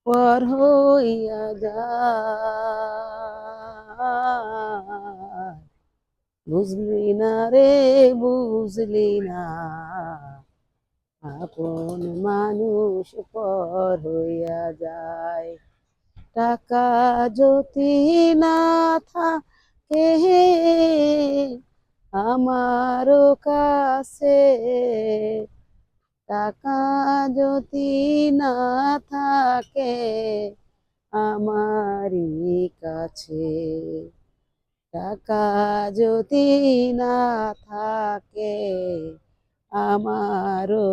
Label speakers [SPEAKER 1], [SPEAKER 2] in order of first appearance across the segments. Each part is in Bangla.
[SPEAKER 1] পর হইয়া যায়। বুঝলি না রে, বুঝলি না, আপন মানুষ পর হইয়া যায়। টাকা যদি না থাকে আমারও কাছে, টাকা যদি না থাকে আমারই কাছে, টাকা যদি না থাকে আমারও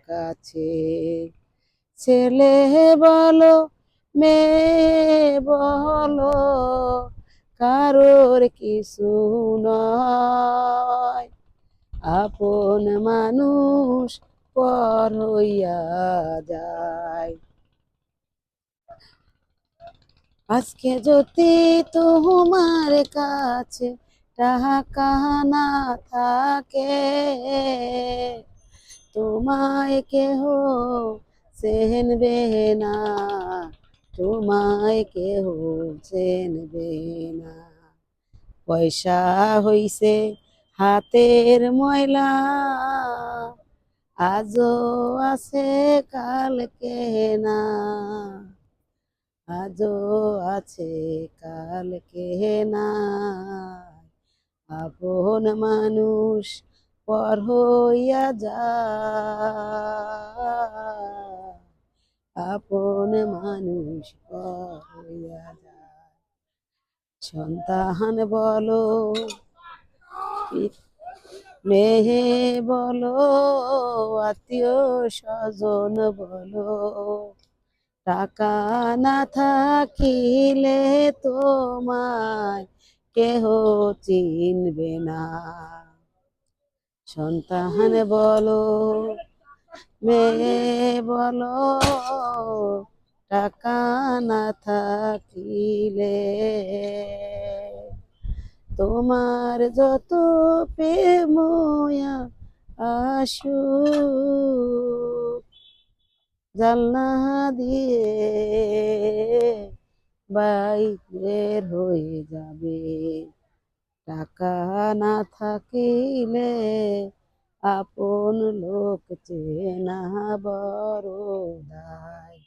[SPEAKER 1] কাছে, ছেলে বলো মেয়ে বলো কারোর কিছু নয়, আপন মানুষ পর হইয়া যায়। আজকে যদি তোমার কাছে টাকা না থাকে, তোমায় কেহ চেনবে না, তোমায় কেহ চেনবে না। পয়সা হইছে হাতের ময়লা, আজও আছে কালকে না, আজও আছে কালকে না। আপন মানুষ পর হইয়া যায়, আপন মানুষ পর হইয়া যায়। সন্তান বলো মেয়ে বলো আত্মীয় স্বজন বলো, টাকা না থাকিলে তোমায় কেহ চিনবে না। সন্তান বলো মেয়ে বলো টাকা না থাকিলে তোমার যত প্রেম আসু জানলা দিয়ে বাইরের হয়ে যাবে, টাকা না থাকিলে আপন লোক চেনা বড় দায়।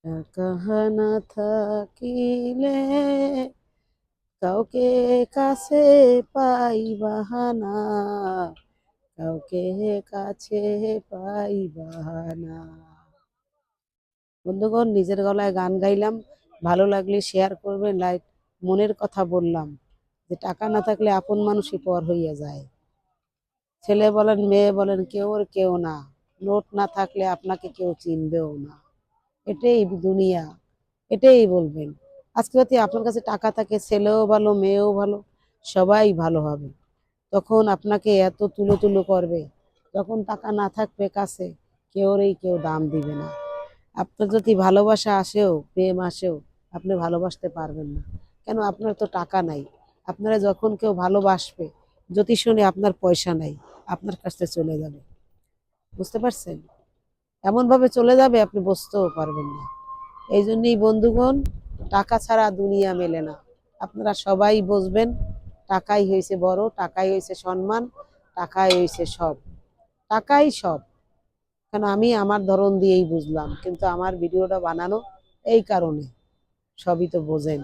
[SPEAKER 1] টাকা না থাকিলে কাউকে কাছে পাইবা না, কাউকে কাছে পাইবা না। বন্ধুগণ, নিজের গলায় গান গাইলাম, ভালো লাগলে শেয়ার করবেন, লাইক। মনের কথা বললাম যে টাকা না থাকলে আপন মানুষই পর হইয়া যায়। ছেলে বলেন মেয়ে বলেন কেউ না, নোট না থাকলে আপনাকে কেউ চিনবেও না। এটাই দুনিয়া, এটাই বলবেন। আজকে যদি আপনার কাছে টাকা থাকে, ছেলেও ভালো মেয়েও ভালো, সবাই ভালো হবে। তখন আপনাকে এত তুলো তুলো করবে, যখন টাকা না থাকবে কাছে কেউ দাম দিবে না। আপনার যদি ভালোবাসা আসেও প্রেম আসেও আপনি ভালোবাসতে পারবেন না, কেন আপনার তো টাকা নাই। আপনারা যখন কেউ ভালোবাসবে যদি শুনে আপনার পয়সা নাই, আপনার কাছে চলে যাবে। বুঝতে পারছেন? এমন ভাবে চলে যাবে আপনি বুঝতেও পারবেন না। এই জন্যই বন্ধুগণ, টাকা ছাড়া দুনিয়া মেলে না। আপনারা সবাই বুঝবেন, টাকাই হয়েছে বড়, টাকাই হয়েছে সম্মান, টাকাই হয়েছে সব, টাকাই সব। কারণ আমি আমার ধরন দিয়েই বুঝলাম, কিন্তু আমার ভিডিওটা বানানো এই কারণে, সবই তো বোঝেন।